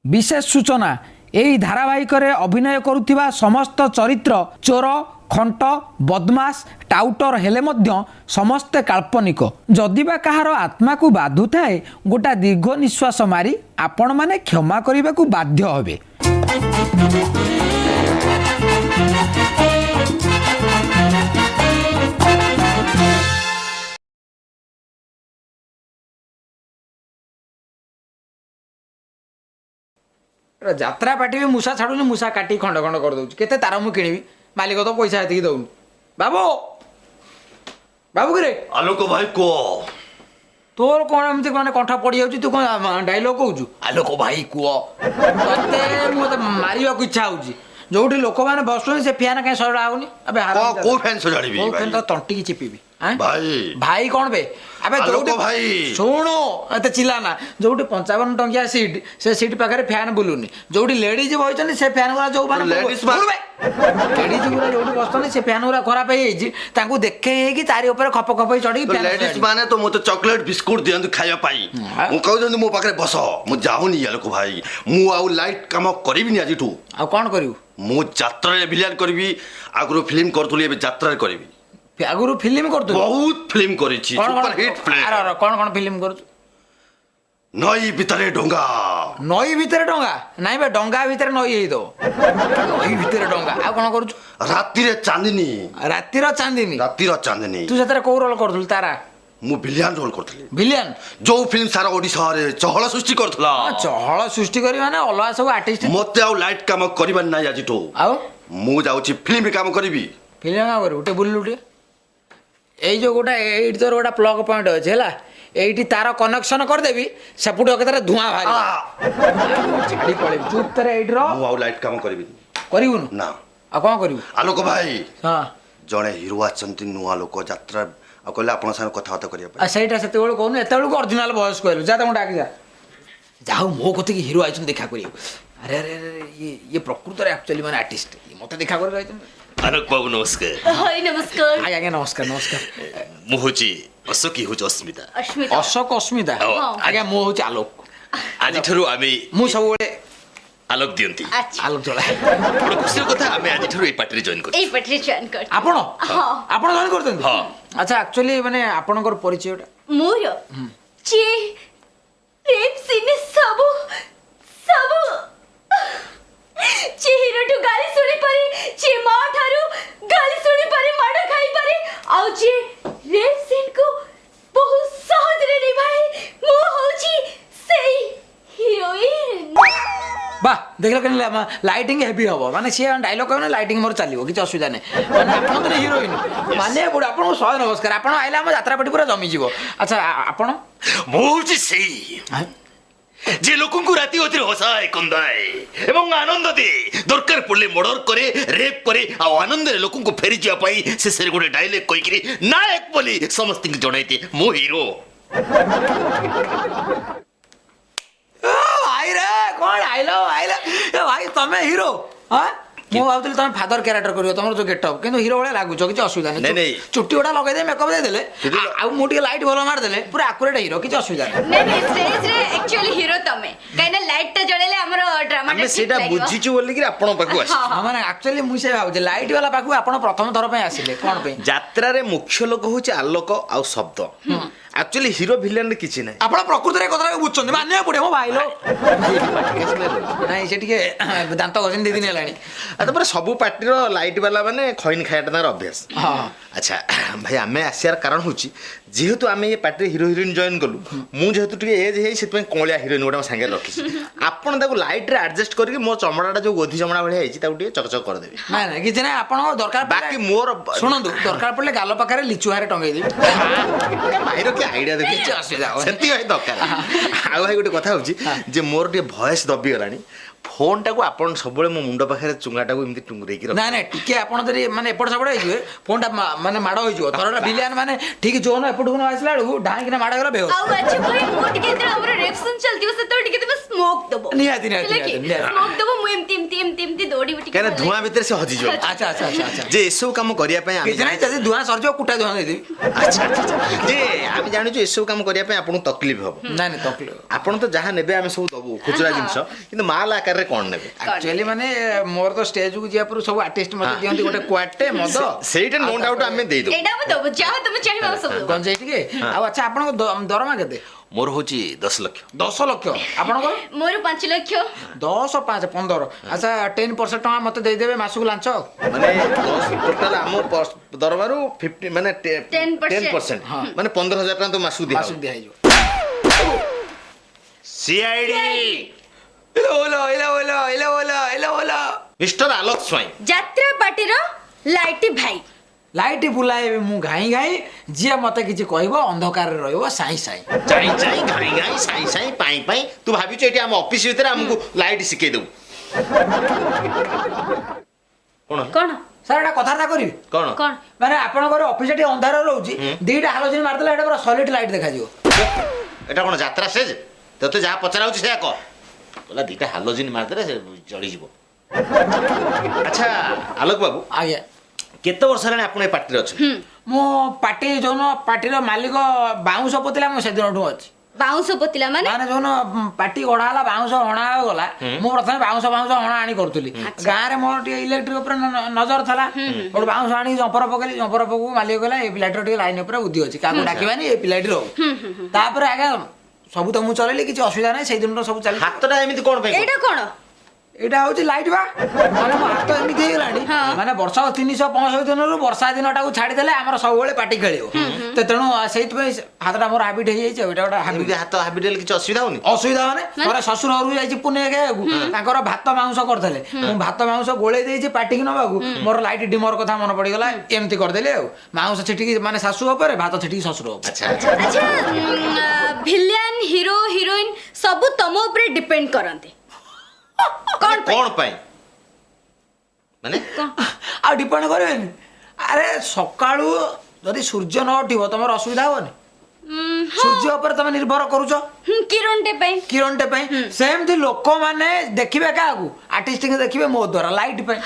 विशेष सूचना एही धारावाहिकरे अभिनय करुथिबा समस्त चरित्र चोर खंट बदमाश टाउटर हेले मध्य समस्ते काल्पनिक जदिबा कहार आत्मा को बाधु थाए गोटा दीर्घ निश्वास मारी आपण माने क्षमा करने को बाध्य हेबे। यात्रा पार्टी भी मूसा छाड़ूनी मूसा काटी खंड खंड कर दउछ केते तार मु किनिबी मालिक तो पैसा हेतिकी दउन बाबू बाबू करे आलोक भाई को तोर कोन एमती माने कंठा पड़ी जाउची तू कोन डायलॉग कहूछु आलोक भाई को तते मु त मारिया को इच्छा होउची जोठी लोक माने बसुनी से फैन काहे सडा आउनी अबे हार को फैन सजाड़ी भी फैन तो तंटी की चिपीबी भाई भाई कौन बे अबे आलोक भाई शुणु एते चिल्लाना जोठी 55 टंकिया सीट से सीट पाखरे फैन बुलुनी जोठी लेडीज बइचनी से फैन वाला जो माने लेडीज लेडीज गुरा जोठी बसतनी से फैन गुरा खराब हे जी तांको देखे कि तारी ऊपर खप खप चढ़ी तो लेडीज माने तो मते चॉकलेट बिस्कुट दियंतु खाया पाई मु कहउजंतु मो पाखरे बस मु जाउनी आलोक भाई मु आउ लाइट काम करबिनी आज ठू आ कोन करियो मु यात्रा रे विलियन करबी आगरो फिल्म करतुली एबे यात्रा रे करबी आगुरु फिल्म करतु बहुत फिल्म करिछि सुपर हिट फिल्म अरे कोन कोन फिल्म करतु नई भितरे डोंगा नई भितर डंगा नाइ बे डंगा भितर नई हेइ दो नई भितर डंगा आ कोन करूछु राति रे चांदनी रातिर चांदनी तू सेतरे को रोल करथुल तारा मु विलियन रोल करथली विलियन जो फिल्म सारा ओडिसा रे चहल सृष्टि करथला चहल सृष्टि करी माने अलवा सब आर्टिस्ट मते आउ लाइट काम करबा नै आज ठू आउ मु जाउछि फिल्म रे काम करबी फिल्म का करू उठे बुल्लू उठे एई जो गोटा एई तोर गोटा प्लग पॉइंट अछि हला एइटी तार कनेक्शन कर देबी सेपुट केतरे धुआं भारी छाड़ी पळे चुप तरे एइट रो मु आउ लाइट काम करबी करिवुन ना आ कोन करिवु आलोक भाई हां जणे हिरो आछंती नुआ लोक यात्रा आ कहले आपण संग कथा बात करिया आ सेटा सेते बेल कोन एते बेल ओरिजिनल वॉइस कहलु जा तम डाक जा जाऊ मो कते की हीरो आइछन देखा करियो अरे अरे अरे ये प्रकृति रे एक्चुअली माने आर्टिस्ट मते देखा कर आइछन आलोक बाबू नमस्कार हाय नमस्कार आगे आगे नमस्कार नमस्कार मु होची अशोक ही होची अस्मिता अश्मिता अशोक अस्मिता आगे मो होची आलोक आज ठरु आमे मु सब बेले आलोक दियंती अच्छा आलोक चला बड़ खुशी कथा आमे आज ठरु ए पार्टी जॉइन कर ए पटरी जॉइन कर आपण हां आपण जॉइन करतन हां अच्छा एक्चुअली माने आपनकर परिचयटा मोर जे रेप सीन सब सब जे हीरो टू गाली सुनी पारे जे मां थारू गाली सुनी पारे माडा खाई पारे आउ जे रेप सीन को बहुत सहज रे निभाए मो होची सेई हीरोइन बा देखला कने लाइटिंग हेवी हबो माने से डायलॉग कहने लाइटिंग मोर चलिवो किछ असुविधा नै माने आपण तो हीरोइन माने बुड आपण सय नमस्कार आपण आइला हम यात्रा पटी पूरा जमी जीवो अच्छा आपण मु होची सेई जे लोकन को राती होतिर हसाए कंदाए एवं आनंद दे दरकार पड़ले मर्डर करे रेप करे आ आनंद रे लोकन को फेरी जिया पाई से सेरे गोटे डायलॉग कहि करी नायक बोली समस्त के जणाइते मो हीरो भाई रे कोन आइलो ए भाई तमे हीरो हां मो भाबतली तमे फादर कैरेक्टर करियो तमर जो गेटअप किंतु हीरो वाला लागु किछ असुविधा नै नहीं चुट्टी ओडा लगाइ दे मेकअप दे देले आ मो टिके लाइट भलो मार देले पूरा एक्यूरेट हीरो किछ असुविधा नै नहीं स्टेज रे एक्चुअली हीरो तमे काइना लाइट ता जळेले हमर ड्रामा हमें सेटा बुझिछु बोली कि आपण पाखु आसी माने एक्चुअली मुई से भाबजे लाइट वाला पाखु आपण प्रथम थर पे आसिले कोन पे यात्रा रे मुख्य लोक होची आलोक आ शब्द एक्चुअली हीरो विलेन रे किछि नै आपण प्रकृति रे कथा बुझछन माने पड़े मो भाई लो नहीं से टिके दांत घसिन दे दिन हेलानी आ तपर सब पार्टी रो लाइट वाला माने खैन खायाटा तार अभ्यास हां अच्छा भाई आमे आसियार कारण होची जेहेतु आमे ये पार्टी हीरो हीरोइन जॉइन कलु मु जेहेतु टिके एज हेई सेतमे कोळिया हीरोइन गोटा संगे रखिछि आपण ताको लाइट रे एडजस्ट करके मो चमड़ाटा जो गोधी चमड़ा भले आइछि ताको टिके चकचक कर देबे ना ना किछ नै आपण दरकार बाकी मोर सुनंदु दरकार पड़ले गालो पाखरे लिचु हारे टंगै दे भाईरो के आइडिया देखि किछ असुविधा सेति भाई दरकार आ भाई गोटे कथा होची जे मोर टिके वॉइस दबी गलानी ଫୋନ୍ଟାକୁ ଆପଣ ସବୁବେଳେ ମୋ ମୁଣ୍ଡ ପାଖରେ ଚୁଙ୍ଗାଟାକୁ ଏମିତି ଟୁଙ୍ଗୁରେଇକି ରଖ। ନାଇଁ ନାଇଁ ଟିକେ ଆପଣ ଯଦି ମାନେ ଏପଟ ସେପଟ ହେଇଯିବେ ଫୋନ୍ଟା ମାନେ ମାଡ଼ ହେଇଯିବ ଥରଟା ଭିଲିଆନ ମାନେ ଠିକ ଜୋନ ଏପଟକୁ ନ ଆସିଲା ବେଳକୁ ଡାଇଁକିନା ମାଡ଼ ହେଇଗଲା ବେହୋସ। ଆଉ ଆଚ୍ଛା ଭାଇ ମୁଁ ଟିକେ ଯେତେବେଳେ ଆମର ରେପ୍ ସିନ୍ ଚାଲିଥିବ ସେତେବେଳେ ଟିକେ ତମେ ସ୍ମୋକ୍ ଦବ। ନିହାତି, ନିହାତି, ହେଲା କି? ନିହାତି। ସ୍ମୋକ୍ ଦବ ମୁଁ ଏମିତି ଦୌଡ଼ିବି ଟିକେ। କାହିଁକିନା ଭଲ ଧୂଆଁ ଲାଗେ। ଭିତରେ ସେ ହଜିଯିବ। ଆଚ୍ଛା ଆଚ୍ଛା ଆଚ୍ଛା ଆଚ୍ଛା ଯେ ଏସବୁ କାମ କରିବା ପାଇଁ ଆମେ କିଛି ନାହିଁ ଯଦି ଧୂଆଁ ସରିଯିବ କୁଟା ଧୂଆଁ ଦେଇଦେବି। ଆଚ୍ଛା ଆଚ୍ଛା ଆଚ୍ଛା। ଯେ ଆମେ ଜାଣିଛୁ ଏସବୁ କାମ କରିବା ପାଇଁ ଆପଣଙ୍କୁ ତକଲିଫ ହବ। ନାଇଁ ନାଇଁ ତକଲିଫ ଆପଣ ତ ଯାହା ନେବେ ଆମେ ସବୁ ଦବୁ ଖୁଚୁରା ଜିନିଷ, କିନ୍ତୁ ମାଲ ଆକାରରେ କଣ ନେବେ? ଆକ୍ଚୁଆଲି ମାନେ ମୋର ତ ଷ୍ଟେଜକୁ ଯିବା ପୂର୍ବରୁ ସବୁ ଆର୍ଟିଷ୍ଟ ମତେ ଦିଅନ୍ତି ଗୋଟେ କ୍ୱାଟେ ମଦ ସେଇଟା ନୋ ଡାଉଟ ଆମେ ଦେଇଦବୁ। ଏଇଟା ମୁଁ ଦବ ଯାହା ତମେ ଚାହିଁବ ଆମେ ସବୁ ଦବୁ। ଗଞ୍ଜେଇ ଟିକେ ଆଉ ଆଚ୍ଛା ଆପଣଙ୍କ ଦରମା କେତେ? ମୋର ହଉଛି 10 ଲକ୍ଷ। 10 ଲକ୍ଷ ଆପଣଙ୍କର? ମୋର 5 ଲକ୍ଷ। 10 5 15 ଆଚ୍ଛା 10% ଟଙ୍କା ମତେ ଦେଇଦେବେ ମାସକୁ ଲାଞ୍ଚ। ମାନେ ଟୋଟାଲ ଆମ ଦରମାରୁ 50 ମାନେ 10%। ମାନେ 15,000 ଟଙ୍କା ତ ମାସକୁ ଦିଆ ମାସକୁ ଦିଆଯିବ। ସିଆଇଡି ମିଷ୍ଟର ଆଲୋକ ସ୍ୱାଇଁ ଯାତ୍ରା ପାର୍ଟିର ଲାଇଟ୍ ଭାଇ। ଲାଇଟ୍ ବୁଲାଇବି ମୁଁ ଘାଇଁ ଘାଇଁ, ଯିଏ ମତେ କିଛି କହିବ ଅନ୍ଧକାରରେ ରହିବ ସାଇଁ ସାଇଁ। ଚାଇଁ ଚାଇଁ ଘାଇଁ ଘାଇଁ ସାଇଁ ସାଇଁ ପାଇଁ ପାଇଁ। ତୁ ଭାବିଛୁ ଏଠି ଆମ ଅଫିସ ଭିତରେ ଆମକୁ ଲାଇଟ୍ ଶିଖେଇ ଦେବୁ? କଣ କଣ ସାର୍ ଏଟା କଥାବାର୍ତ୍ତା କରିବି କଣ କଣ? ମାନେ ଆପଣଙ୍କର ଅଫିସ ଟିକେ ଅନ୍ଧାର ରହୁଛି, ଦିଟା ହାଲୋଜିନ ମାରିଦେଲେ ଏଟା ପୁରା ସଲିଡ୍ ଲାଇଟ୍ ଦେଖାଯିବ। ଏଟା କଣ ଯାତ୍ରା ଷ୍ଟେଜ? ତତେ ଯାହା ପଚରା ହଉଛି ସେଇଆ କହ। କହିଲା ଦିଟା ହାଲୋଜିନ୍ ମାରିଦେଲେ ସେ ଜଳିଯିବ। ଆଚ୍ଛା ଆଲୋକ ବାବୁ, ଆଜ୍ଞା କେତେ ବର୍ଷ ହେଲାଣି ଆପଣ ଏ ପାର୍ଟିରେ ଅଛନ୍ତି? ମୁଁ ଯୋଉନ ପାର୍ଟିର ମାଲିକ ବାଉଁଶ ପୋତିଲା ମୁଁ ସେଦିନଠୁ ଅଛି। ବାଉଁଶ ପୋତିଲା ମାନେ? ମାନେ ଯୋଉନ ପାର୍ଟି ଗଢା ହେଲା ବାଉଁଶ ହଣା ଗଲା, ମୁଁ ପ୍ରଥମେ ବାଉଁଶ ହଣା ଆଣି କରୁଥିଲି। ଗାଁରେ ମୋର ଟିକେ ଇଲେକ୍ଟ୍ରିକ ଉପରେ ନଜର ଥିଲା, ଗୋଟେ ବାଉଁଶ ଆଣିକି ଜମ୍ପର ପକେଇଲି। ଜମ୍ପର ପକଉ ମାଲିକ କହିଲା ଏ ପିଲାଟିର ଟିକେ ଲାଇନ ଉପରେ ବୁଦ୍ଧି ଅଛି, କାହାକୁ ଡାକିବାନି, ଏ ପିଲାଟି ରହୁ। ତାପରେ ଆଜ୍ଞା ସବୁ ତ ମୁଁ ଚଲେଇଲି, କିଛି ଅସୁବିଧା ନାହିଁ। ସେଇଦିନଠୁ ସବୁ ଚାଲିଛି। ହାତଟା ଏମିତି କଣ ପାଇଁ? ଏଇଟା କଣ? ଏଇଟା ହଉଛି ଲାଇଟ୍ ବା। ମାନେ ମୋ ହାତ ଏମିତି ହେଇଗଲାଣି, ମାନେ ବର୍ଷ 365 ଦିନରୁ ବର୍ଷା ଦିନଟାକୁ ଛାଡ଼ିଦେଲେ ଆମର ସବୁବେଳେ ପାଟି ଖେଳିବ। ତ ତେଣୁ ସେଇଥିପାଇଁ ହାତଟା ମୋର ହାବିଟ ହେଇଯାଇଛି। ଆଉ ଏଇଟା ଗୋଟେ ହାବିଟ। ଏମିତି ହାତ ହାବିଟ ହେଲେ କିଛି ଅସୁବିଧା ହଉନି? ଅସୁବିଧା ମାନେ ଥରେ ଶ୍ୱଶୁର ଘରକୁ ଯାଇଛି ପୁନେ ଖାଇବାକୁ, ତାଙ୍କର ଭାତ ମାଉଁସ କରିଥିଲେ। ମୁଁ ଭାତ ମାଉଁସ ଗୋଳେଇ ଦେଇଛି ପାଟିକି ନବାକୁ, ମୋର ଲାଇଟ୍ ଡିମର କଥା ମନେ ପଡିଗଲା, ଏମିତି କରିଦେଲି। ଆଉ ମାଉଁସ ଛିଟିକି ମାନେ ଶାଶୁ ଉପରେ, ଭାତ ଛିଟିକି ଶ୍ୱଶୁର ଉପରେ। ଆଚ୍ଛା ଆଚ୍ଛା। ଆଚ୍ଛା ଭିଲିଆନ ହିରୋ ହିରୋଇନ ସବୁ ତମ ଉପରେ ଡିପେଣ୍ଡ କରନ୍ତି। କଣ ପାଇଁ? ମାନେ ଆଉ ଡିପେଣ୍ଡ କରିବେନି? ଆରେ ସକାଳୁ ଯଦି ସୂର୍ଯ୍ୟ ନ ଉଠିବ ତମର ଅସୁବିଧା ହବନି? ସୂର୍ଯ୍ୟ ଉପରେ ତମେ ନିର୍ଭର କରୁଛ କିରଣଟେ ପାଇଁ। କିରଣଟେ ପାଇଁ। ସେମିତି ଲୋକମାନେ ଦେଖିବେ କାହାକୁ? ଆର୍ଟିଷ୍ଟଙ୍କୁ ଦେଖିବେ ମୋ ଦ୍ୱାରା ଲାଇଟ୍ ପାଇଁ।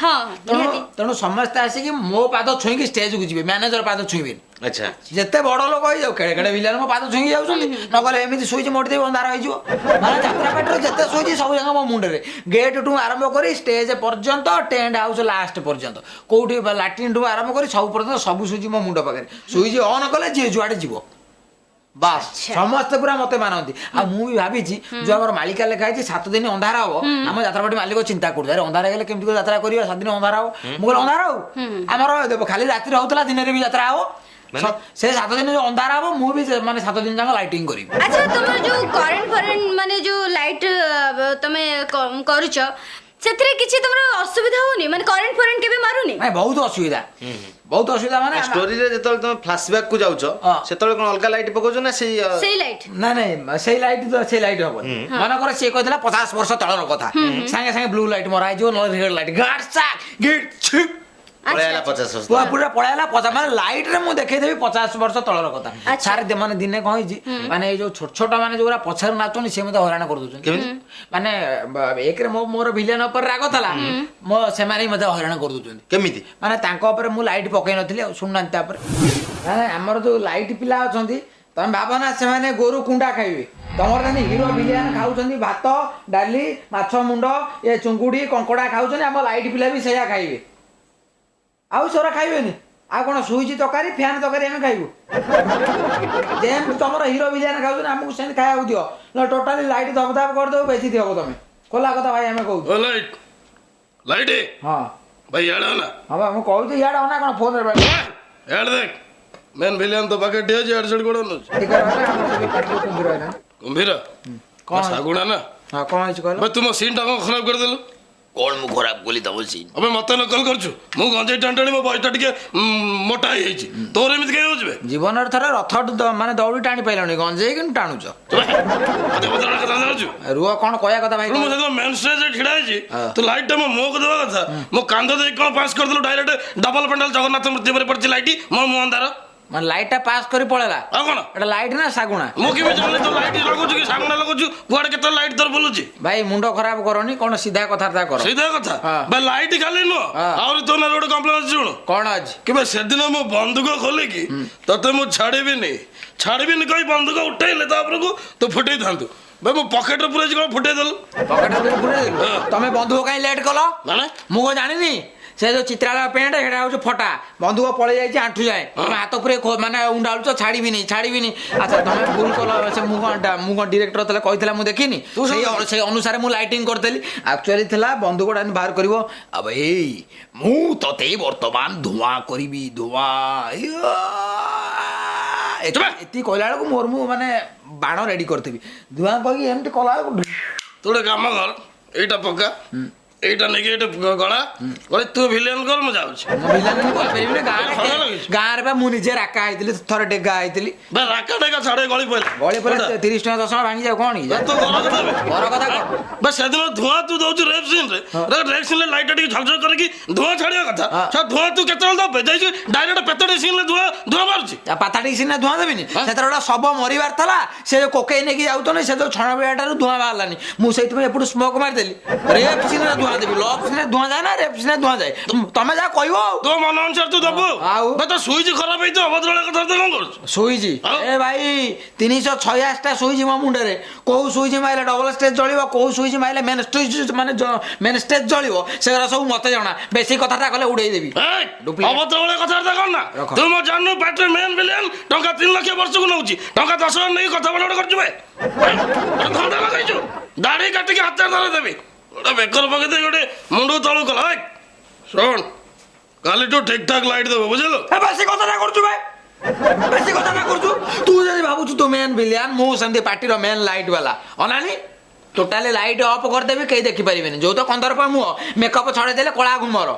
ତେଣୁ ସମସ୍ତେ ଆସିକି ମୋ ପାଦ ଛୁଇଁକି ଷ୍ଟେଜକୁ ଯିବେ, ମ୍ୟାନେଜର ପାଦ ଛୁଇଁବେନି। ଆଚ୍ଛା ଯେତେ ବଡ ଲୋକ ହେଇଯାଉ, କେଡେ କେଡେ ଭିଲିଆନ ମୋ ପାଦ ଛୁଇଁକି ଯାଉଛନ୍ତି। ନଗଲେ ଏମିତି ସୁଇଚ୍ ମୋଡ଼ି ଦେଇ ଅନ୍ଧାର ହେଇଯିବ। ମାନେ ଯାତ୍ରା ପାର୍ଟିରେ ଯେତେ ସୁଇଚ୍ ସବୁ ଯାକ ମୋ ମୁଣ୍ଡରେ, ଗେଟ୍ ଠୁ ଆରମ୍ଭ କରି ଷ୍ଟେଜ ପର୍ଯ୍ୟନ୍ତ, ଟେଣ୍ଟ ହାଉସ ଲାଷ୍ଟ ପର୍ଯ୍ୟନ୍ତ, କୋଉଠି ଲାଟ୍ରିନ୍ ଠୁ ଆରମ୍ଭ କରି ସବୁ ପର୍ଯ୍ୟନ୍ତ ସବୁ ସୁଇଚ୍ ମୋ ମୁଣ୍ଡ ପାଖରେ। ସୁଇଚ୍ ଅନ୍ କଲେ ଯିଏ ଯୁଆଡେ ଯିବ ବାସ୍। ସମସ୍ତେ ପୁରା ମତେ ମାନନ୍ତି। ଆଉ ମୁଁ ବି ଭାବିଛି ଯୋଉ ଆମର ମାଳିକା ଲେଖା ହେଇଛି 7 ଦିନ ଅନ୍ଧାର ହବ, ଆମ ଯାତ୍ରାପାର୍ଟି ମାଲିକ ଚିନ୍ତା କରୁଛି ଆରେ ଅନ୍ଧାର ହେଇଗଲେ କେମିତି ଯାତ୍ରା କରିବା, 7 ଦିନ ଅନ୍ଧାର ହବ। ମୁଁ କହିଲି ଅନ୍ଧାର ହଉ, ଆମର ଖାଲି ରାତିରେ ହଉଥିଲା, ଦିନରେ ବି ଯାତ୍ରା ହବ। ସେ 7 ଦିନ ଯୋଉ ଅନ୍ଧାର ହବ, ମୁଁ ବି ମାନେ 7 ଦିନ ଯାକ ଲାଇଟିଂ କରିବି। ଆଚ୍ଛା ତମର ଯୋଉ କରେଣ୍ଟ ମାନେ ଯୋଉ ଲାଇଟ୍ ତମେ କରୁଛ, ସେଥିରେ କିଛି ତମର ଅସୁବିଧା ହଉନି? ମାନେ କରେଣ୍ଟ କେବେ ମାରୁନି? ନାଇଁ ବହୁତ ଅସୁବିଧା, ବହୁତ ଅସୁବିଧା। ମାନେ ଷ୍ଟୋରିରେ ଯେତେବେଳେ ତମେ ଫ୍ଲାଶବ୍ୟାକ୍ କୁ ଯାଉଛ, ସେତେବେଳେ କଣ ଅଲଗା ଲାଇଟ୍ ପକଉଛ ନା ସେଇ ଲାଇଟ୍? ନାଇଁ ସେଇ ଲାଇଟ୍ ହବନି। ମନେକର ସିଏ କହିଥିଲା 50 ବର୍ଷ ତଳର କଥା, ସାଙ୍ଗେ ସାଙ୍ଗେ ବ୍ଲୁ ଲାଇଟ୍ ମରା ହେଇଯିବ, ନହେଲେ ରେଡ୍ ଲାଇଟ୍ ପଳେଇଲା 50 ବର୍ଷ। ପୁରା ପଳେଇଲା। ମାନେ ଲାଇଟ୍ ରେ ମୁଁ ଦେଖେଇଦେବି 50 ବର୍ଷ ତଳର କଥା। ସାର୍ ମାନେ ଦିନେ କଣ ହେଇଛି, ମାନେ ଏଇ ଯୋଉ ଛୋଟ ଛୋଟ ମାନେ ଯୋଉରା ପଛରେ ନାଚୁଛନ୍ତି, ସେ ମତେ ହଇରାଣ କରିଦଉଛନ୍ତି। ମାନେ ଏକରେ ମୋର ଭିଲିଆନ ଉପରେ ରାଗ ଥିଲା, ସେମାନେ ମତେ ହଇରାଣ କରିଦଉଛନ୍ତି। କେମିତି? ମାନେ ତାଙ୍କ ଉପରେ ମୁଁ ଲାଇଟ୍ ପକେଇ ନଥିଲି, ଆଉ ଶୁଣୁନାହାନ୍ତି। ତାପରେ ଆମର ଯୋଉ ଲାଇଟ୍ ପିଲା ଅଛନ୍ତି, ତମେ ଭାବ ନା ସେମାନେ ଗୋରୁ କୁଣ୍ଡା ଖାଇବେ, ତମର ଯେମିତି ହିରୋ ଭିଲିଆନ ଖାଉଛନ୍ତି ଭାତ ଡାଲି ମାଛ ମୁଣ୍ଡ ଏ ଚୁଙ୍ଗୁଡି କଙ୍କଡା ଖାଉଛନ୍ତି, ଆମ ଲାଇଟ୍ ପିଲା ବି ସେଇଆ ଖାଇବେ। ଆଉ ସେରା ଖାଇବେନି? ଆଉ କଣ ସୁଇଚ୍ ତରକାରୀ ଫ୍ୟାନ୍ ତରକାରୀ ଆମେ ଖାଇବୁ? ଯେମିତି ତମର ହିରୋ ଭିଲିଆନ ଖାଉଛନ୍ତି, ଆମକୁ ସେମିତି ଖାଇବାକୁ ଦିଅ, ନହେଲେ ଟୋଟାଲି ଲାଇଟ୍ ଦବ କରିଦେବୁ, ବେଶୀ ଦିଅ ତମେ। ଖୋଲା କଥା ଭାଇ ଆମେ କହୁଛୁ। ଲାଇଟ୍ ହଁ ଭାଇ ଇଆଡ଼େ ହେଲା। ହଁ ବା ମୁଁ କହୁଛି ଇଆଡ଼େ ଅନା କଣ ଫୋନରେ ଇଆଡ଼େ ଦେଖ, ମେନ୍ ଭିଲିଆନ ତ ପାଖରେ ଠିଆ ଅଛି, ଇଆଡ଼େ ସିଆଡ଼େ ଗୋଡ଼ ନଉଛି। କୁମ୍ଭୀର କୁମ୍ଭୀର କଣ ଶାଗୁଣା ନା? ହଁ କଣ ହେଇଛି କହିଲ? ତୁମ ସିନ୍ ଟା କଣ ଖରାପ କରିଦେଲୁ? କଣ ମୁଁ ଖରାପ କଲି ତମ ସିନ୍? अबे मते नकल करछु मु गंजे टांटाणी मो बॉयटा टिके मोटा हे जाईची तोर एमित के होजबे ଜୀବନରେ ଥରେ ରଥ ମାନେ ଦୌଡ଼ି ଟାଣି ପାଇଲଣି ଗଞ୍ଜେଇ କିନ୍ତୁ ଟାଣୁଛ मते बदला कथा जाउछु ରୁହ କ'ଣ କହିବା କଥା ଭାଇ मु जदो मेन स्टेज रे छिडा हेची तो लाइट टा मो को देवा कथा मो कांद दे कोन पास कर दलो डायरेक्ट डबल पेंडल जगन्नाथ मूर्ति पर पड़ची लाइट मो मु अंधार ମାନେ ଲାଇଟଟା ପାସ୍ କରି ପଳେଇଲା आ कोन ଏଟା ଲାଇଟ୍ ନା ଶାଗୁଣା मु के जानले तो लाइट लगुछु कि सामने लगुछु कुआडे केते लाइट तोर बोलुची ଭାଇ ମୁଣ୍ଡ ଖରାପ କରନି କ'ଣ ସିଧା କଥାବାର୍ତ୍ତା କର सीधा कथा हाँ। बे लाइट खाली नो और तो ना रोड कंप्लेन अछि सुनो କ'ଣ ଅଛି कि बे सेदिन मो बंदूक खोले कि तते मु छाड़ीबिनी कहि बंदूक उठैले तापर को तो फुटै थांतु बे मो पॉकेट रे पुरै कोन फुटै दल ପକେଟରେ ପୁରେଇ ଦେଲୁ ହଁ। ତମେ ବନ୍ଧୁକ କାହିଁ ଲେଟ୍ କଲ माने ମୁଁ କ'ଣ ଜାଣିନି ସେ ଯୋଉ ଚିତ୍ରାଳୟ ପେଣ୍ଟ ସେଟା ହଉଛି ଫଟା ବନ୍ଧୁକ ପଳେଇ ଯାଇଛି ଆଣ୍ଠୁ ଯାଏ ତମେ ହାତ ପୁରେଇ ମାନେ ଉଣ୍ଡାଳୁଛ ଛାଡ଼ିବିନି ଆଚ୍ଛା ତମେ ଭୁଲ କଲ ସେ ମୁଁ କ'ଣ ଡିରେକ୍ଟର ଥିଲେ କହିଥିଲା ମୁଁ ଦେଖିନି ସେଇ ଅନୁସାରେ ମୁଁ ଲାଇଟିଂ କରିଦେଲି ଆକ୍ଚୁଆଲି ଥିଲା ବନ୍ଧୁକଟା ବାହାର କରିବ अब एई ମୁଁ ତତେ ବର୍ତ୍ତମାନ ଧୂଆଁ କରିବି ଏତିକି କହିଲା ବେଳକୁ ମୋର ମୁଁ ମାନେ ବାଣ ରେଡି କରିଥିବି ଧୂଆଁ କହିକି ଏମିତି କଲା ବେଳକୁ तोड़े काम कर एटा पक्का एटा नेके एटा गळा गळे तू विलेन कर म जाउछ ଗାଁରେ ବା ମୁଁ ନିଜେ ରାକା ହେଇଥିଲି ଥରେ ଡେଗା ହେଇଥିଲି बे राका डेका छाड़े गळी पहिले ଗଳି ପରେ 30 ଟଙ୍କା 10 ଟଙ୍କା ଭାଙ୍ଗି ଯାଉ କ'ଣ तो घर कथा बे ଘର କଥା କ'ଣ बे सेदिन धुआं तू दउछु रेप सीन रे रेप सीन ले लाइट टिके झकझक करकी धुआं छाड़िया कथा छ धुआं तू केतल दबे जाई डायरेक्ट पेतडी सीन ले धुआं मारुची ପାତାଟି ସିନା ଧୂଆଁ ଦେବିନି ସେଥିରେ ଗୋଟେ ଶବ ମରିବାର ଥିଲା ସେ ଯୋଉ କୋକେଇ ନେଇକି ଯାଉଛନ୍ତି ସେ ଯୋଉ ଛଣ ବିଡ଼ାଟାରୁ ଧୂଆଁ ବାହାରିଲାନି ମୁଁ ସେଇଥିପାଇଁ ଏପଟୁ ସ୍ମୋକ୍ ମାରିଦେଲି ରେପ୍ ସିନରେ ଧୂଆଁ ଦେବି ଲଭ୍ ସିନରେ ଧୂଆଁ ଯାଏ ନା ରେପ୍ ସିନରେ ଧୂଆଁ ଯାଏ ତମେ ଯାହା କହିବ तो मन अनुसार तू दबो आउ। बे तो सुइच खराब हेतो अभद्रळे कथा तो कोन करछ ସୁଇଚ୍ ଆଉ? ଏ ଭାଇ 386ଟା ସୁଇଚ୍ ମୋ ମୁଣ୍ଡରେ କୋଉ ସୁଇଚ୍ ମାଇଲେ ଡବଲ ଷ୍ଟେଜ୍ ଜଳିବ କୋଉ ସୁଇଚ୍ ମାଇଲେ ମେନ୍ ଷ୍ଟେଜ୍ ମାନେ ମେନ୍ ଷ୍ଟେଜ୍ ଜଳିବ ସେଗୁରା ସବୁ ମତେ ଜଣା ବେଶୀ କଥାଟା କଲେ ଉଡେଇ ଦେବି Duplicate. अभद्रळे कथा तो कोन ना रख। तू म जाननु पैट्रे मेन विलेन टंका 3 लाख वर्ष को नउची टंका 10 लाख नै कथा बड़ करछु बे धंदा लगाइछु दाढ़ी काटी के हाथ धरे देबी ओडा बेकर पके दे गोटे मुंडो तळु कला सुन काली तो ठीक ठाक लाइट देबो बुझलो ଏ ବେଶୀ କଥାଟା କରୁଛୁ ଭାଇ ବେଶୀ କଥାଟା କରୁଛୁ ତୁ ଯଦି ଭାବୁଛୁ ତୁ ମେନ୍ ଭିଲିଆନ ମୁଁ ସେମିତି ପାର୍ଟିର ମେନ୍ ଲାଇଟ୍ ବାଲା ଅନାନି ଟୋଟାଲି ଲାଇଟ୍ ଅଫ୍ କରିଦେବି କେହି ଦେଖିପାରିବେନି ଯୋଉ ତ 15 ମୁହଁ ମେକଅପ୍ ଛଡ଼େଇ ଦେଲେ କଳା ଘୁମର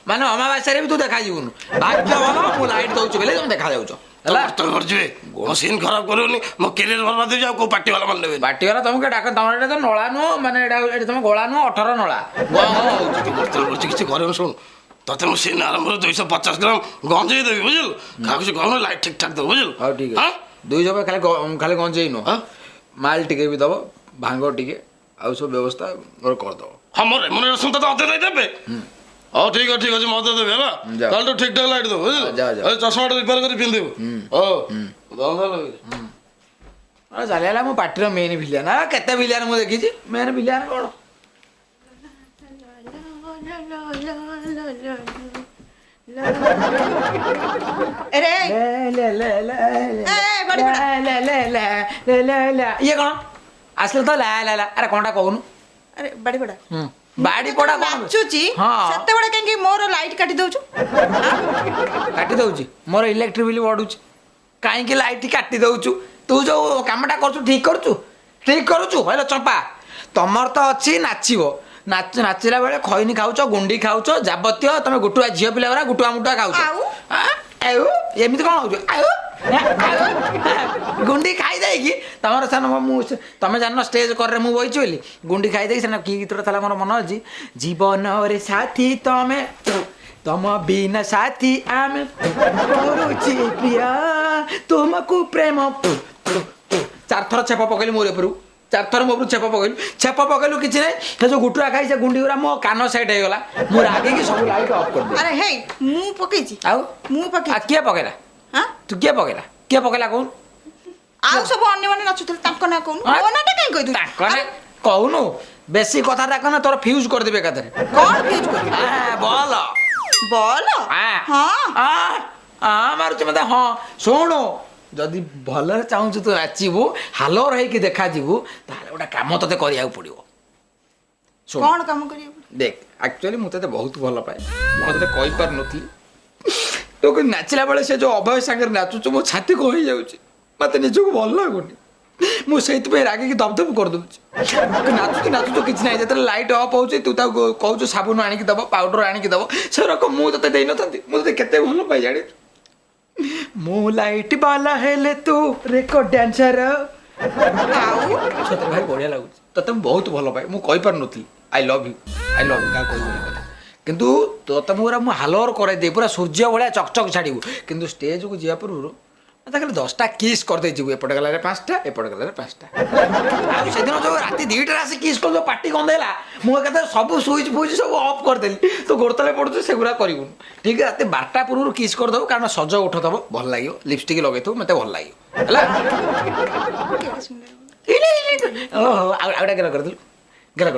ମାନେ ଅମାବାସ୍ୟାରେ ବି ତୁ ଦେଖାଯିବୁନୁ ଭାଗ୍ୟ ଭଲ ମୁଁ ଲାଇଟ୍ ଦଉଛି ବୋଲି ତମେ ଦେଖାଯାଉଛ ହେଲା तो करजबे मशीन खराब करनी मो करियर बर्बाद हो जाओ को पार्टी वाला मान लेबे ପାର୍ଟି ବାଲା ତମକୁ ଡାକ ତମର ଏଇଟା ତ ନଳା ନୁହଁ ମାନେ ଏଇଟା ତମ ଗଳା ନୁହଁ 18 ନଳା କିଛି କରିବ ଶୁଣ ତତେ ମୁଁ ସିନ୍ ଆରମ୍ଭରେ 250 ଗ୍ରାମ ଗଞ୍ଜେଇ ଦେବି ବୁଝିଲୁ କାହାକୁ କହୁନ ଲାଇଟ୍ ଠିକ୍ ଠାକ୍ ଦେବ ବୁଝିଲୁ ହଉ ଠିକ୍ ଅଛି 200 ଖାଲି ଗଞ୍ଜେଇ ନୁହଁ ମାଲ ଟିକେ ବି ଦବ ଭାଙ୍ଗ ଟିକେ ଆଉ ସବୁ ବ୍ୟବସ୍ଥା ମୋର କରିଦବ ହଁ ମୋର ରେମୁନେରେସନ୍ ତ ଅଧେ ଦେଇ ଦେବେ ହଉ ଠିକ୍ ଅଛି ମତେ ଦେବେ ହେଲା ଯାଅ। ତାହେଲେ ଠିକ୍ ଠାକ୍ ଲାଇଟ୍ ଦେବ ବୁଝିଲୁ ଯାଅ। ଚଷମାଟା ରିପେୟାର କରି ପିନ୍ଧିବୁ ହଉ ଦମ ଚାଲିଗଲା ମୁଁ ପାର୍ଟିର ମେନ୍ ଭିଲିଆନ କେତେ ଭିଲିଆନ ମୁଁ ଦେଖିଛି ମେନ୍ ଭିଲିଆନ କ'ଣ अरे ଇଏ କ'ଣ ଆସିଲେ ତ ଲା ଲା ଲା ଆରେ କ'ଣଟା କହୁନୁ अरे बड़ी बड़ा ବାଡ଼ି ପଡ଼ା କ'ଣ ନାଚୁଛି ହଁ ସେତେବେଳେ କାହିଁକି ମୋର ଲାଇଟ୍ କାଟି ଦଉଛୁ କାଟି ଦଉଛି ମୋର ଇଲେକ୍ଟ୍ରିକ ବିଲ୍ ବଢୁଛି କାହିଁକି ଲାଇଟ୍ କାଟି ଦଉଛୁ ତୁ ଯୋଉ କାମଟା କରୁଛୁ ଠିକ କରୁଛୁ ହେଲେ ଚମ୍ପା ତମର ତ ଅଛି ନାଚିବ ନାଚିଲା ବେଳେ ଖଇନି ଖାଉଛ ଗୁଣ୍ଡି ଖାଉଛ ଯାବତୀୟ ତମେ ଗୁଟୁଆ ଝିଅ ପିଲା ଗୁରା ଗୁଟୁଆ ମୁଟୁଆ ଖାଉଛ ଆଉ ଏମିତି କ'ଣ ହଉଛୁ ଗୁଣ୍ଡି ଖାଇଦେଇକି ତମର ସେନ ମୁଁ ତମେ ଜାଣିନ ଷ୍ଟେଜ କରରେ ମୁଁ ବଇଛି ବୋଲି ଗୁଣ୍ଡି ଖାଇଦେଇକି ସେନ କି ଗୀତଟା ଥିଲା ମୋର ମନ ଅଛି ଜୀବନରେ ସାଥୀ ତମେ ତମ ବିନା ସାଥୀ ଆମେ କରୁଛି ପ୍ରିୟା ତୁମକୁ ପ୍ରେମ ଚାରିଥର ଛେପ ପକେଇଲି ମୋର ଉପରୁ ଚାରିଥର ମୋ ଉପରୁ ଛେପ ପକେଇଲୁ କିଛି ନାହିଁ ସେ ଯୋଉ ଗୁଟୁରା ଖାଇ ସେ ଗୁଣ୍ଡି ଗୁରା ମୋ କାନ ସେଟ୍ ହେଇଗଲା ମୁଁ ରାଗିକି ସବୁ ଲାଇଟ୍ ଅଫ୍ କରିଦେଲି अरे हे ମୁଁ ପକେଇଛି ଆଉ ମୁଁ ପକେଇଛି କିଏ ପକେଇଲା ହାଁ ତୁ କିଏ ପକେଇଲା କହୁନୁ ଆଉ ସବୁ ଅନ୍ୟମାନେ ନାଚୁଥିଲେ ତାଙ୍କ ନାଁ କହୁନୁ ମୋ ନାଁଟା କାହିଁ କହିଦୁ ତାଙ୍କ ନାଁ କହୁନୁ ବେଶୀ କଥା କହନା ତୋର ଫ୍ୟୁଜ୍ କରିଦେବି ଏକାଥରେ କଣ ଫ୍ୟୁଜ୍ କରିବୁ ବଲ ବଲ ହଁ ମାରୁଛି ମତେ ହଁ ଶୁଣୁ ଯଦି ଭଲରେ ଚାହୁଁଛୁ ତୁ ନାଚିବୁ ହାଲୋର ହେଇକି ଦେଖାଯିବୁ ତାହେଲେ ଗୋଟେ କାମ ତତେ କରିବାକୁ ପଡ଼ିବ କଣ କାମ କରିବାକୁ ଦେଖ ଆକ୍ଚୁଆଲି ମୁଁ ତତେ ବହୁତ ଭଲ ପାଏ ମୁଁ ତତେ କହିପାରୁନଥିଲି ତୁ ନାଚିଲା ବେଳେ ସେ ଯୋଉ ଅଭୟ ସାଙ୍ଗରେ ନାଚୁଛୁ ମୋ ଛାତି କହି ଯାଉଛି ମତେ ନିଜକୁ ଭଲ ଲାଗୁନି ମୁଁ ସେଇଥିପାଇଁ ରାଗିକି ଦବଦବ କରିଦେଉଛି। ନାଚୁଛୁ କିଛି ନାହିଁ, ଯେତେବେଳେ ଲାଇଟ୍ ଅଫ୍ ହେଉଛି ତୁ ତାକୁ କହୁଛୁ ସାବୁନ ଆଣିକି ଦେବ, ପାଉଡର ଆଣିକି ଦେବ, ସେରକମ ମୁଁ ତତେ ଦେଇନଥାନ୍ତି। ମୁଁ ତତେ କେତେ ଭଲ ପାଇ ଜାଣିଛୁ। ମୁଁ ଲାଇଟ୍ ବାଲା ହେଲେ ତୁ ରେକର୍ଡ ଡ୍ୟାନ୍ସର। ଆଉ ସତରେ ଭାଇ ବଢ଼ିଆ ଲାଗୁଛି, ତତେ ମୁଁ ବହୁତ ଭଲ ପାଏ। ମୁଁ କହିପାରୁନଥିଲି ଆଇ ଲଭ୍ ୟୁ କାହା କହିବୁନି କଥା, କିନ୍ତୁ ତତେ ମୁଁ ହାଲର କରାଇଦିଏ, ପୁରା ସୂର୍ଯ୍ୟ ଭଳିଆ ଚକଚକ ଛାଡ଼ିବୁ। କିନ୍ତୁ ଷ୍ଟେଜକୁ ଯିବା ପୂର୍ବରୁ ମତେ ଖାଲି 10ଟା କିସ୍ କରିଦେଇଯିବୁ, ଏପଟେ ଗଲାରେ 5ଟା, ଏପଟେ ଗଲାରେ 5ଟା। ଆଉ ସେଦିନ ଯୋଉ ରାତି 2ଟାରେ ଆସି କିସ୍ କରି ଯୋଉ ପାଟି ଗନ୍ଧେଇଲା, ମୁଁ ଏକାଥରେ ସବୁ ସୁଇଚ୍ ଫୁଇଚ୍ ସବୁ ଅଫ୍ କରିଦେଲି। ତୁ ଗୋଡ଼ ତଳେ ପଡ଼ୁଛୁ ସେଗୁଡ଼ା କରିବୁନି। ଠିକ୍ ରାତି 12ଟା ପୂର୍ବରୁ କିସ୍ କରିଦେବୁ, କାରଣ ସଜ ଉଠୁଥିବ ଭଲ ଲାଗିବ, ଲିପଷ୍ଟିକ୍ ଲଗେଇଥିବୁ ମତେ ଭଲ ଲାଗିବ ହେଲା। ଓହୋ ଆଉ ଗୋଟେ ଗେଲ କରିଦେଲୁ ଗୋଟେ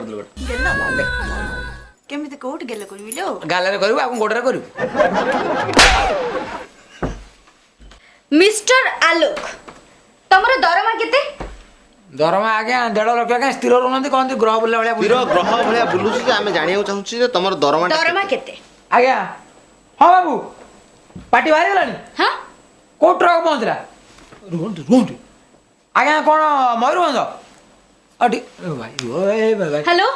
ଗେଲ କେମିତି କୋଉଠି ଗେଲ କରିବି ଲୋ? ଗାଲରେ କରିବୁ ଆଉ ଗୋଡ଼ରେ କରିବୁ। ମିଷ୍ଟର ଆଲୋକ, ତମର ଦରମା କେତେ? ଦରମା ଆଜ୍ଞା 1.5 ଲକ୍ଷ। ଆଜ୍ଞା ସ୍ଥିର ରହୁନାହାନ୍ତି, କହନ୍ତି ଗ୍ରହ ବୁଲିଲା ଭଳିଆ ସ୍ଥିର ଗ୍ରହ ଭଳିଆ ବୁଲୁଛି ଯେ ଆମେ ଜାଣିବାକୁ ଚାହୁଁଛୁ ଯେ ତମର ଦରମାଟା ଦରମା କେତେ? କେତେ? ଆଜ୍ଞା ହଁ ବାବୁ, ପାଟି ବାହାରିଗଲାଣି? ହଁ କୋଉ ଟ୍ରକ୍ ପହଞ୍ଚିଲା? ରୁହନ୍ତୁ ଆଜ୍ଞା, କ'ଣ ମୟୂରଭଞ୍ଜ? ଭାଇ ହ୍ୟାଲୋ,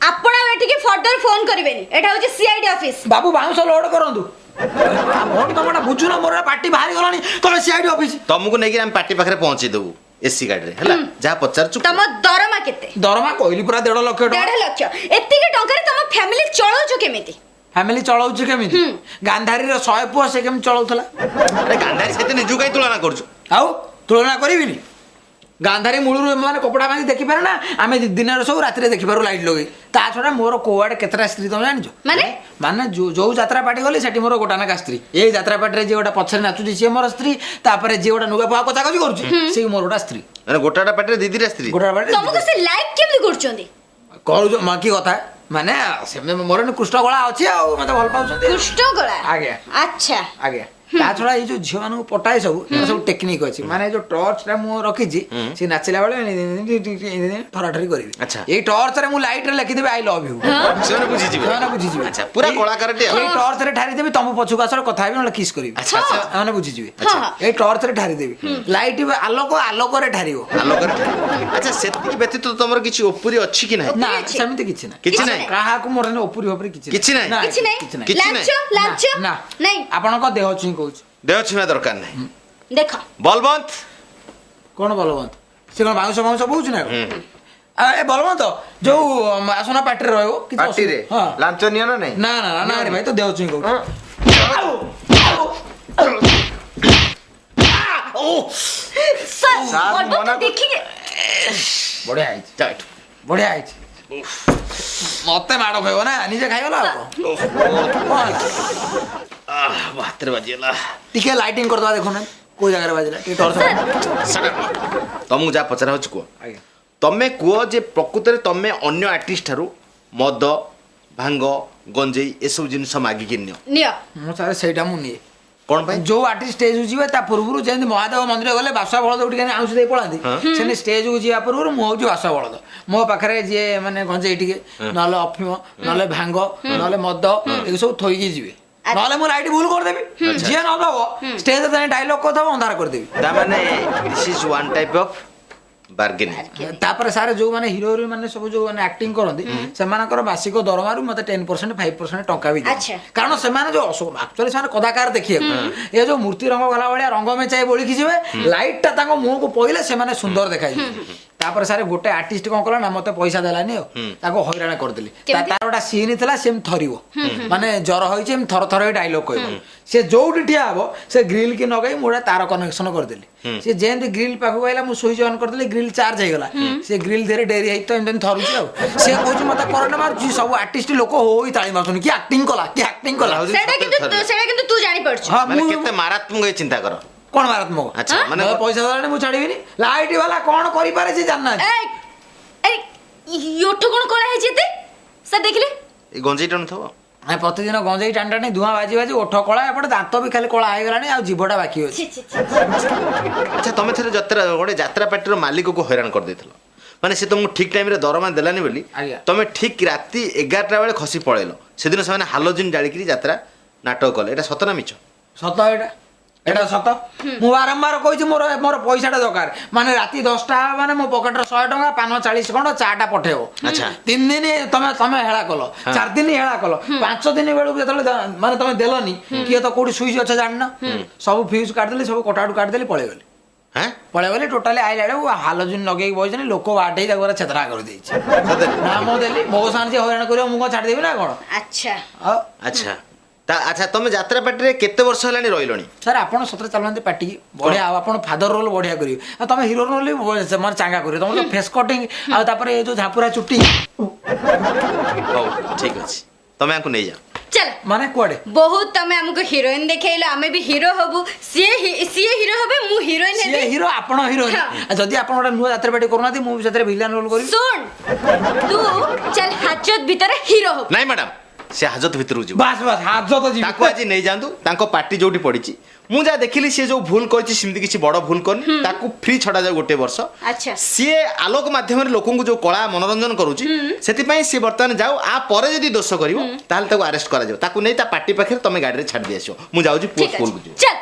ଆପଣ ଆଉ ଏଠିକି ଫର୍ଦର ଫୋନ କରିବେନି, ଏଟା ହଉଛି ସିଆଇଡି ଅଫିସ। ବାବୁ ବାଉଁଶ ଲୋଡ୍ କରନ୍ତୁ। ତମେ ବୁଝୁନ, ମୋର ପାଟି ବାହାରିଗଲାଣି, ତମେ ସିଆଇଡି ଅଫିସ। ତମକୁ ନେଇକି ଆମେ ପାର୍ଟି ପାଖରେ ପହଞ୍ଚେଇ ଦେବୁ ଏସି ଗାଡ଼ିରେ ହେଲା। ଯାହା ପଚାରୁଛୁ ତମ ଦରମା କେତେ? ଦରମା କହିଲି ପୁରା 1.5 ଲକ୍ଷ ଟଙ୍କା। 1.5 ଲକ୍ଷ। ଏତିକି ଟଙ୍କାରେ ତମ ଫ୍ୟାମିଲି ଚଳଉଛ କେମିତି? ଫ୍ୟାମିଲି ଚଳଉଛି କେମିତି? ଗାନ୍ଧାରୀର 100 ପୁଅ ସେ କେମିତି ଚଳଉଥିଲା? ଆରେ ଗାନ୍ଧାରୀ ସହିତ ନିଜକୁ କାହିଁ ତୁଳନା କରୁଛୁ? ଆଉ ତୁଳନା କରିବିନି? ଗାନ୍ଧାରୀ ମୂଳରୁ ଏମାନେ କପଡ଼ା ବାନ୍ଧି ଦେଖିପାରେ ନା, ଆମେ ଦିନରେ ସବୁ ରାତିରେ ଦେଖିପାରୁ ଲାଇଟ୍ ଲଗେଇ। ତା ଛଡ଼ା ମୋର କୋଆଡ଼େ କେତେଟା ସ୍ତ୍ରୀ ତମେ ଜାଣିଛ? ମାନେ ଯୋଉ ଯାତ୍ରା ପାର୍ଟି ଗଲି ସେଠି ମୋର ଗୋଟା ନାକା ସ୍ତ୍ରୀ। ଏଇ ଯାତ୍ରା ପାର୍ଟିରେ ଯିଏ ଗୋଟା ପଛରେ ନାଚୁଛି ସିଏ ମୋର ସ୍ତ୍ରୀ, ତାପରେ ଯିଏ ଗୋଟା ନୁଗା ଫୁଗା କଚାକଚି କରୁଛି ସିଏ ମୋର ଗୋଟା ସ୍ତ୍ରୀ। ମାନେ ଗୋଟାଟା ପାର୍ଟିରେ ଦିଦିଟା ସ୍ତ୍ରୀ? ଗୋଟା ପାର୍ଟି ତମକୁ ସେ ଲାଇକ୍ କେମିତି କରୁଛନ୍ତି? କରୁଛ କି କଥା, ମାନେ ସେମିତି ମୋର କୃଷ୍ଣ ଗଳା ଅଛି ଆଉ ମତେ ଭଲ ପାଉଛନ୍ତି। କୃଷ୍ଣ ଗଳା? ଆଜ୍ଞା ଆଚ୍ଛା ଆଜ୍ଞା। ତା ଛଡ଼ା ଏଇ ଯୋଉ ଝିଅ ମାନଙ୍କୁ ପଟାଏ ସବୁ ସବୁ ଟେକ୍ନିକ୍ ଅଛି। ମାନେ ଯୋଉ ଟର୍ଚ୍ଚଟା ମୁଁ ରଖିଛି, ସେ ନାଚିଲା ବେଳେ ଠରାଠରି କରିବି। ଆଚ୍ଛା। ଏଇ ଟର୍ଚ୍ଚରେ ମୁଁ ଲାଇଟ୍ରେ ଲେଖିଦେବି ଆଇ ଲଭ୍ ୟୁ, ସେମାନେ ବୁଝିଯିବେ। ସେମାନେ ବୁଝିଯିବେ। ଆଚ୍ଛା, ପୁରା କଳାକାରଟେ ଆଉ। ଏଇ ଟର୍ଚ୍ଚରେ ଠାରିଦେବି, ତମ ପଛକୁ ଆସର କଥା ହେବି, ନହେଲେ କିସ୍ କରିବି। ଆଚ୍ଛା ଆଚ୍ଛା ସେମାନେ ବୁଝିଯିବେ। ଆଚ୍ଛା। ଏଇ ଟର୍ଚ୍ଚରେ ଠାରିଦେବି, ଲାଇଟ୍ ଆଲୋକରେ ଠାରିବ। ଆଲୋକରେ ଆଚ୍ଛା, ସେତିକି ବ୍ୟତୀତ ତମର କିଛି ଓପୁରି ଅଛି କି ନାହିଁ? ନା ସେମିତି କିଛି ନାହିଁ, କିଛି ନାହିଁ? କାହାକୁ ମୋର ଓପୁରି ଫୋପୁରି କିଛି କିଛି ନାହିଁ? କିଛି ନାହିଁ? କିଛି ଲାଞ୍ଚ ଲାଞ୍ଚ ନା ନାଇଁ? ଆପଣଙ୍କ ଦେହ ଛୁଇଁ କହୁଛି। ଦେହ ଛୁଇଁବା ଦରକାର ନାହିଁ। ଦେଖ ବଲବନ୍ତ କ'ଣ ବଲବନ୍ତ? ସେ କ'ଣ ବାଉଁଶ ବହୁଛି ନା? ଏ ବଲବନ୍ତ ଯୋଉ ଆସନା ପାଟିରେ ରହିବ କିଛି ପାଟିରେ ହଁ। ଲାଞ୍ଚ ନିଅ ନା ନାଇଁ? ନା ନା ନା ରେ ଭାଇ, ତ ଦେହ ଛୁଇଁ କହୁଛି। ସାର୍ ସାର୍, ଅର୍ଡର ମନା କର- ଦେଖିକି ବଢିଆ ହେଇଛି, ବଢିଆ ହେଇଛି। ମତେ ମାଡ଼ ଖାଇବ ନା, ନିଜେ ଖାଇଗଲା ଆଉ ହାତରେ ବାଜିଗଲା। ଟିକେ ଲାଇଟିଂ କରିଦବା, ଦେଖୁନା କୋଉ ଜାଗାରେ ବାଜିଲା, ଟିକେ ଟର୍ଚ୍ଚ। ତମକୁ ଯାହା ପଚରା ହଉଛି କୁହ। ଆଜ୍ଞା ତମେ କୁହ ଯେ ପ୍ରକୃତରେ ତମେ ଅନ୍ୟ ଆର୍ଟିଷ୍ଟ ଠାରୁ ମଦ, ଭାଙ୍ଗ, ଗଞ୍ଜେଇ ଏସବୁ ଜିନିଷ ମାଗିକି ନିଅ? ନିଅ। ମୁଁ ସାର୍ ସେଇଟା ମୁଁ ନିଏ। କ'ଣ ପାଇଁ? ଯୋଉ ଆର୍ଟିଷ୍ଟ ଷ୍ଟେଜକୁ ଯିବେ ତା ପୂର୍ବରୁ, ଯେମିତି ମହାଦେବ ମନ୍ଦିର ଗଲେ ବାସୁଆ ବଳଦ ଟିକେ ଆଉଁସି ଦେଇ ପଳାନ୍ତି, ସେମିତି ଷ୍ଟେଜକୁ ଯିବା ପୂର୍ବରୁ ମୁଁ ହଉଛି ବାସୁଆ ବଳଦ। ମୋ ପାଖରେ ଯିଏ ମାନେ ଗଞ୍ଜେଇ ଟିକେ, ନହେଲେ ଅଫିମ, ନହେଲେ ଭାଙ୍ଗ, ନହେଲେ ମଦ, ଏସବୁ ସବୁ ଥୋଇକି ଯିବେ। ନହେଲେ ମୁଁ ଲାଇଟ୍ ଭୁଲ କରିଦେବି, ଯିଏ ନ ଦବ ଷ୍ଟେଜରେ ଯାଇ ଡାଇଲଗ କରିଦେବ, ଅନ୍ଧାର କରିଦେବି। ତାମାନେ this is one type of bargaining. ତାପରେ ସାର୍ ଯୋଉମାନେ ହିରୋ ହିରୋଇନ୍ ମାନେ ସବୁ ଯୋଉମାନେ ଆକ୍ଟିଂ କରନ୍ତି, ସେମାନଙ୍କର ମାସିକ ଦରମାରୁ ମତେ 10% 5% ଟଙ୍କା ବି ଆଚ୍ଛା। ଦିଏ। କାରଣ ସେମାନେ ଯୋଉ ଆକ୍ଚୁଆଲି ସେମାନେ କଦାକାର ଦେଖିବାକୁ, ଏ ଯୋଉ ମୂର୍ତ୍ତି ରଙ୍ଗ ଗଲା ଭଳିଆ ରଙ୍ଗ ମେଚାଇ ବୋଳିକି ଯିବେ, ଲାଇଟଟା ତାଙ୍କ ମୁହଁକୁ ପଇଲେ ସେମାନେ ସୁନ୍ଦର ଦେଖାଯିବେ। ତାପରେ ସାର୍ ଗୋଟେ ଆର୍ଟିଷ୍ଟ କ'ଣ କଲା ନା, ମତେ ପଇସା ଦେଲାନି ଆଉ ତାକୁ ହଇରାଣ କରିଦେଲି। ତାର ଗୋଟେ ସିନ୍ ଥିଲା, ସେମିତି ଥରିବ, ମାନେ ଜ୍ୱର ହେଇଛି ଏମିତି ଥର ଥର ଡାଇଲଗ କହିବ। ସେ ଯୋଉଠି ଠିଆ ହବ ସେ ଗ୍ରିଲ କି ନଗେଇ ମୁଁ ଗୋଟେ ତାର କନେକ୍ସନ କରିଦେଲି। ସେ ଯେମିତି ଗ୍ରିଲ ପାଖକୁ ଆଇଲା, ମୁଁ ସୁଇଚ୍ ଅନ୍ କରିଦେଲି, ଗ୍ରିଲ ଚାର୍ଜ ହେଇଗଲା। ସେ ଗ୍ରିଲ ଧୀରେ ଡେରି ହେଇଛି ତ ଏମିତି ଥରୁଛି ଆଉ। ସେ କହୁଛି ମତେ କରେଣ୍ଟ ମାରୁଛି, ସବୁ ଆର୍ଟିଷ୍ଟ ଲୋକ ହୋଇ ତାଳି ମାରୁଛନ୍ତି, କି ଆକ୍ଟିଂ କଲା, କି ଆକ୍ଟିଂ କଲା। ସେଟା କିନ୍ତୁ ତୁ ଜାଣିପାରୁଛୁ। ହଁ, ମାନେ ମୁଁ କେତେ ମାରାତ୍ମକ ଏ ଚିନ୍ତା କର। କ'ଣ ମାରାତ୍ମକ? ଆଚ୍ଛା, ମାନେ ମତେ ପଇସା ଦେଲାନି, ମୁଁ ଛାଡ଼ିବିନି। ଲାଇଟ୍ ବାଲା କ'ଣ କରିପାରେ ସେ ଜାଣିନାହାନ୍ତି। ଓଠ କ'ଣ କଳା ହେଇଛି ଏତେ? ସାର୍ ଦେଖିଲେ? ଏ ଗଞ୍ଜେଇ ଟାଣୁଥିବ। ପ୍ରତିଦିନ ଗଞ୍ଜେଇ ଟାଣି ଟାଣି ଧୂଆଁ ବାଜି ବାଜି ଓଠ କଳା, ଏପଟେ ଦାନ୍ତ ବି ଖାଲି କଳା ହେଇଗଲାଣି, ଆଉ ଜିଭଟା ବାକି ଅଛି। ଆଚ୍ଛା, ତମେ ଥରେ ଗୋଟେ ଯାତ୍ରା ପାର୍ଟିର ମାଲିକକୁ ହଇରାଣ କରିଦେଇଥିଲ, ମାନେ ସେ ତମକୁ ଠିକ୍ ଟାଇମରେ ଦରମା ଦେଲାନି ବୋଲି ଆଜ୍ଞା। ତମେ ଠିକ୍ ରାତି 11ଟା ବେଳେ ଖସି ପଳେଇଲ। ସେଦିନ ସେମାନେ ହାଲୋଜିନ୍ ଜାଳିକିରି ଯାତ୍ରା ନାଟକ କଲେ, ଏଇଟା ସତ ନା ମିଛ? ସତ ଏଇଟା। এটা সত ମୁଁ ବାରମ୍ବାର କହିଛି ମୋର ମୋର ପଇସାଟା ଦରକାର ମାନେ ରାତି 10ଟା ମାନେ ମୋ ପକେଟରେ 100 ଟଙ୍କା ପାନ 40 ଖଣ୍ଡ ଚାଟା ପଠେଇବ ଆଚ୍ଛା। 3 ଦିନ ତମେ ହେଳା କଲ 4 ଦିନ ହେଳା କଲ 5 ଦିନ ବେଳକୁ ଯେତେବେଳେ ମାନେ ତମେ ଦେଲନି କିଏ ତ କୋଉଠି ସୁଇଚ୍ ଅଛ ଜାଣିନ ସବୁ ଫ୍ୟୁଜ୍ କାଟିଦେଲି ସବୁ କଟାଟୁ କାଟିଦେଲି ପଳେଇଗଲି হ্যাঁ ପଳେଇଗଲି ଟୋଟାଲି ଆଇଲା ବେଳକୁ ହାଲୋଜିନ୍ ଲଗେଇକି ବସିଛନ୍ତି ଲୋକ ବାଟେଇ ତାକୁ ଛେତରା କରିଦେଇଛି ନା ମୁଁ ଦେଲି ମୋ ସାଙ୍ଗେ ହଇରାଣ କରିବ ମୁଁ କଣ ଛାଡ଼ିଦେବି ନା କଣ ଆଚ୍ଛା ଆଉ আচ্ছা তা আচ্ছা তুমি যাত্রা পার্টিরে কেতে বর্ষ হেলানি রইলনি ସାର୍ ଆପଣ ସତରେ ଚାଲୁନାହାନ୍ତି ପାଟିକି ବଢିଆ ଆଉ ଆପଣ ଫାଦର ରୋଲ ବଢିଆ କରିବେ ଆଉ ତମେ ହିରୋ ରୋଲ ବି ମାନେ ଚାଙ୍ଗା କରିବେ ତମର ଫେସ୍ କଟିଂ ଆଉ ତାପରେ ଏ ଯୋଉ ଝାପୁରା ଚୁଟି ହଉ ঠিক আছে তুমি আঙ্কু নেই যাও চল ମାନେ କୁଆଡେ ବହୁତ ତମେ ଆମକୁ ହିରୋଇନ ଦେଖେଇଲ ଆମେ ବି ହିରୋ ହବୁ ସିଏ ହିରୋ হবে ମୁଁ ହିରୋଇନ ସିଏ ହେବି ହିରୋ ଆପଣ ହିରୋଇନ ଯଦି ଆପଣ ଗୋଟେ ନୂଆ ଯାତ୍ରା ପାର୍ଟି କରୁନାହାନ୍ତି ମୁଁ ବି ସେଥିରେ ଭିଲିଆନ ରୋଲ କରିବି ଶୁଣ ତୁ চল হাজত ভিতরে হিরো হবু নাই ম্যাডাম সে হাজত ভিতরକୁ ଯିବ ବାସ୍ ବାସ୍ ହାତ ତ ଯିବି ତାକୁ ଆଜି ନେଇ ଯାଆନ୍ତୁ ତାଙ୍କ ପାର୍ଟି ଯୋଉଠି ପଡିଛି ମୁଁ ଯାହା ଦେଖିଲି ସିଏ ଯୋଉ ଭୁଲ କରିଛି ସେମିତି କିଛି ବଡ ଭୁଲ କରିନି ତାକୁ ଫ୍ରି ଛଡା ଯାଉ ଗୋଟେ ବର୍ଷ ଆଚ୍ଛା। ସିଏ ଆଲୋକ ମାଧ୍ୟମରେ ଲୋକଙ୍କୁ ଯୋଉ କଳା ମନୋରଞ୍ଜନ କରୁଛି ସେଥିପାଇଁ ସିଏ ବର୍ତ୍ତମାନ ଯାଉ ଆ ପରେ ଯଦି ଦୋଷ କରିବ ତାହେଲେ ତାକୁ ଆରେଷ୍ଟ କରାଯିବ ତାକୁ ନେଇ ତା ପାର୍ଟି ପାଖରେ ତମେ ଗାଡିରେ ଛାଡି ଦେଇ ଆସିବ ମୁଁ ଯାଉଛି ପୁଅ ঠিক আছে ସ୍କୁଲକୁ ଯିବ চল